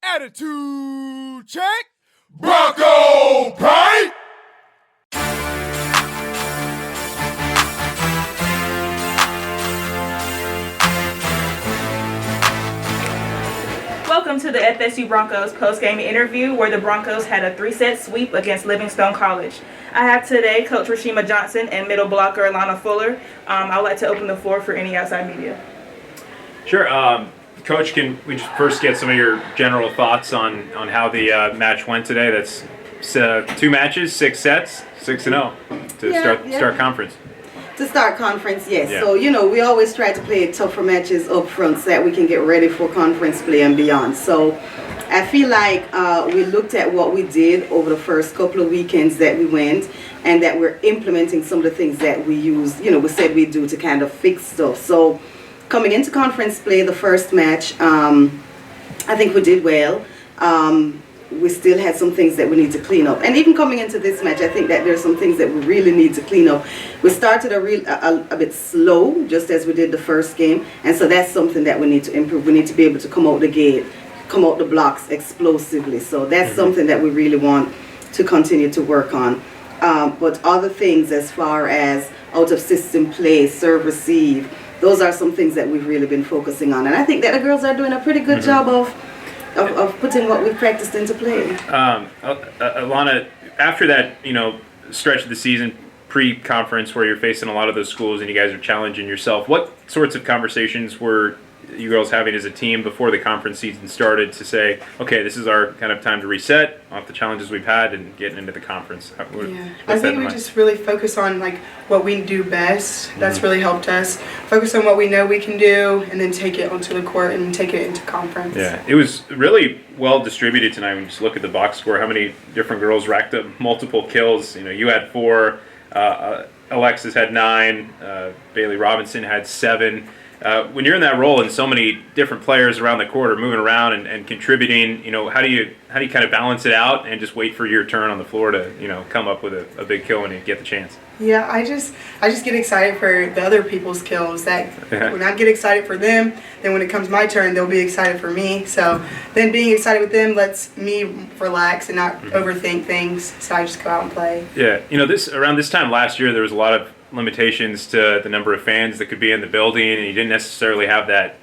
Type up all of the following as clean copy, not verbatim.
Attitude check. Bronco Pride. Welcome to the FSU Broncos postgame interview where the Broncos had a 3-set sweep against Livingstone College. I have today Coach Rashima Johnson and middle blocker Alana Fuller. I would like to open the floor for any outside media. Sure. Coach, can we just first get some of your general thoughts on how the match went today? That's 2 matches, 6 sets, 6-0 to start conference. To start conference, yes. Yeah. So, we always try to play tougher matches up front so that we can get ready for conference play and beyond. So I feel like we looked at what we did over the first couple of weekends that we went, and that we're implementing some of the things that we used, we said we'd do to kind of fix stuff. So coming into conference play, the first match, I think we did well. We still had some things that we need to clean up. And even coming into this match, I think that there's some things that we really need to clean up. We started a bit slow, just as we did the first game. And so that's something that we need to improve. We need to be able to come out the gate, come out the blocks explosively. So that's something that we really want to continue to work on. But other things as far as out of system play, serve, receive, those are some things that we've really been focusing on. And I think that the girls are doing a pretty good job of putting what we've practiced into play. Alana, after that, stretch of the season, pre-conference, where you're facing a lot of those schools and you guys are challenging yourself, what sorts of conversations were you girls having as a team before the conference season started to say, okay, this is our kind of time to reset off the challenges we've had and getting into the conference? I think we just really focus on what we do best. That's really helped us focus on what we know we can do, and then take it onto the court and take it into conference. Yeah, it was really well distributed tonight. When you just look at the box score, how many different girls racked up multiple kills. You had 4, Alexis had 9, Bailey Robinson had 7. When you're in that role and so many different players around the court are moving around and contributing, how do you kind of balance it out and just wait for your turn on the floor to come up with a big kill when you get the chance? Yeah, I just get excited for the other people's kills. When I get excited for them, then when it comes my turn, they'll be excited for me. So then being excited with them lets me relax and not overthink things. So I just go out and play. Yeah, around this time last year, there was a lot of limitations to the number of fans that could be in the building, and you didn't necessarily have that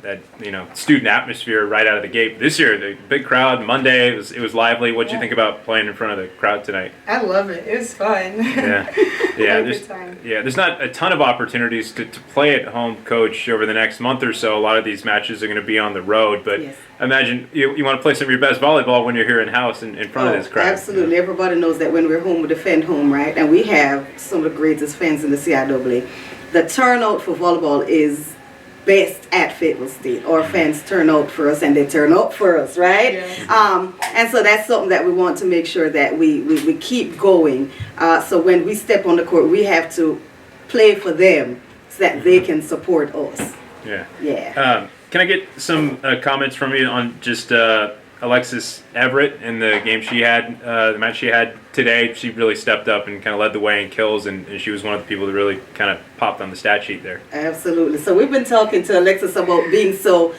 student atmosphere right out of the gate. This year, the big crowd, Monday, it was lively. What did you think about playing in front of the crowd tonight? I love it. It was fun. Yeah. There's not a ton of opportunities to play at home, Coach, over the next month or so. A lot of these matches are going to be on the road, but yes. Imagine you want to play some of your best volleyball when you're here in house in front of this crowd. Absolutely. Everybody knows that when we're home, we defend home, right? And we have some of the greatest fans in the CIAA. The turnout for volleyball is best at Fayetteville State. Our fans turn out for us, and they turn up for us, right? Yeah. And so that's something that we want to make sure that we keep going. So when we step on the court, we have to play for them so that they can support us. Yeah. Can I get some comments from you on just Alexis Everett and the game she had, the match she had today? She really stepped up and kind of led the way in kills, and she was one of the people that really kind of popped on the stat sheet there. Absolutely. So we've been talking to Alexis about being so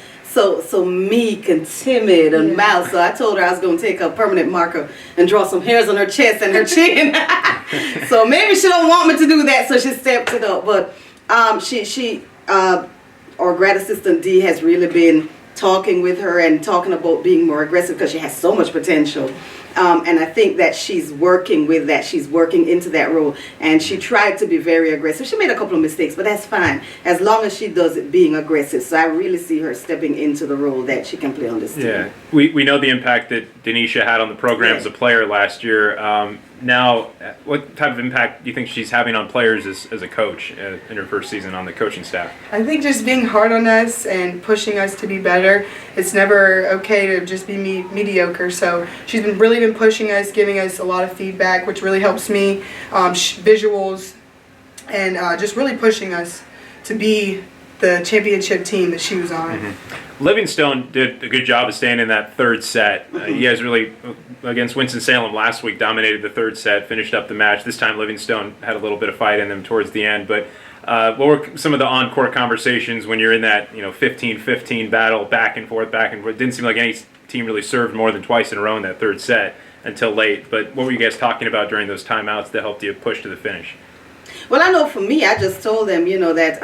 meek and timid and mild. So I told her I was going to take a permanent marker and draw some hairs on her chest and her chin. So maybe she don't want me to do that, so she stepped it up. But our grad assistant D has really been talking with her and talking about being more aggressive because she has so much potential. And I think that she's working with that. She's working into that role. And she tried to be very aggressive. She made a couple of mistakes, but that's fine as long as she does it being aggressive. So I really see her stepping into the role that she can play on this team. Yeah, we know the impact that Denisha had on the program as a player last year. Now, what type of impact do you think she's having on players as a coach in her first season on the coaching staff? I think just being hard on us and pushing us to be better. It's never okay to just be mediocre. So she's really been pushing us, giving us a lot of feedback, which really helps me, visuals, and just really pushing us to be the championship team that she was on. Mm-hmm. Livingstone did a good job of staying in that third set. You guys really, against Winston-Salem last week, dominated the third set, finished up the match. This time Livingstone had a little bit of fight in them towards the end. But What were some of the on-court conversations when you're in that 15-15 battle, back and forth, back and forth? It didn't seem like any team really served more than twice in a row in that third set until late. But what were you guys talking about during those timeouts that helped you push to the finish? Well, I know for me, I just told them, that,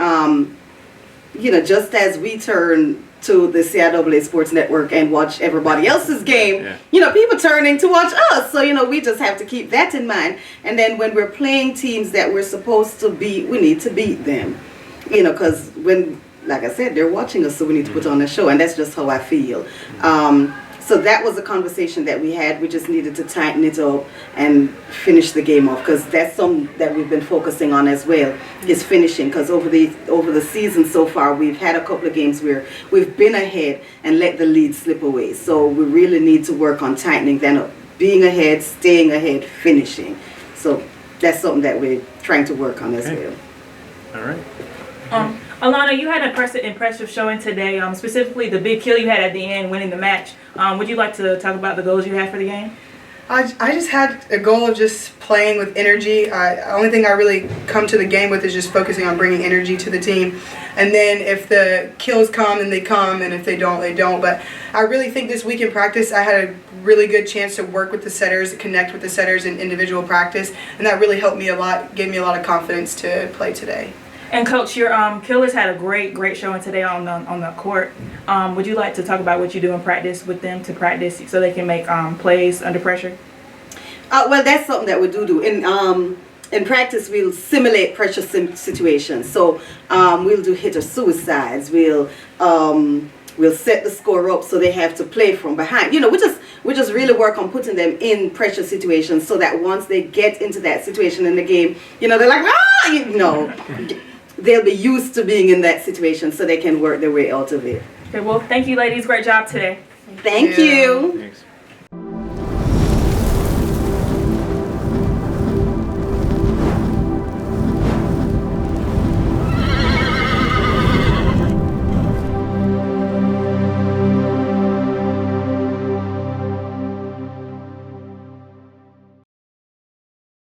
just as we turn to the CIAA Sports Network and watch everybody else's game, people turning to watch us. So, we just have to keep that in mind. And then when we're playing teams that we're supposed to beat, we need to beat them. Because like I said, they're watching us, so we need to put on a show. And that's just how I feel. So that was a conversation that we had. We just needed to tighten it up and finish the game off, because that's something that we've been focusing on as well, is finishing. Because over the season so far, we've had a couple of games where we've been ahead and let the lead slip away. So we really need to work on tightening that up, being ahead, staying ahead, finishing. So that's something that we're trying to work on as well. All right. Alana, you had an impressive showing today, specifically the big kill you had at the end, winning the match. Would you like to talk about the goals you had for the game? I just had a goal of just playing with energy. The only thing I really come to the game with is just focusing on bringing energy to the team. And then if the kills come, then they come, and if they don't, they don't. But I really think this week in practice, I had a really good chance to work with the setters, connect with the setters in individual practice, and that really helped me a lot, gave me a lot of confidence to play today. And Coach, your killers had a great showing today on the court. Would you like to talk about what you do in practice with them to practice so they can make plays under pressure? Well, that's something that we do. In practice, we'll simulate pressure situations. So we'll do hitter suicides. We'll set the score up so they have to play from behind. We just really work on putting them in pressure situations so that once they get into that situation in the game, they're like, they'll be used to being in that situation so they can work their way out of it. Okay, well, thank you, ladies. Great job today. Thank you. Thanks.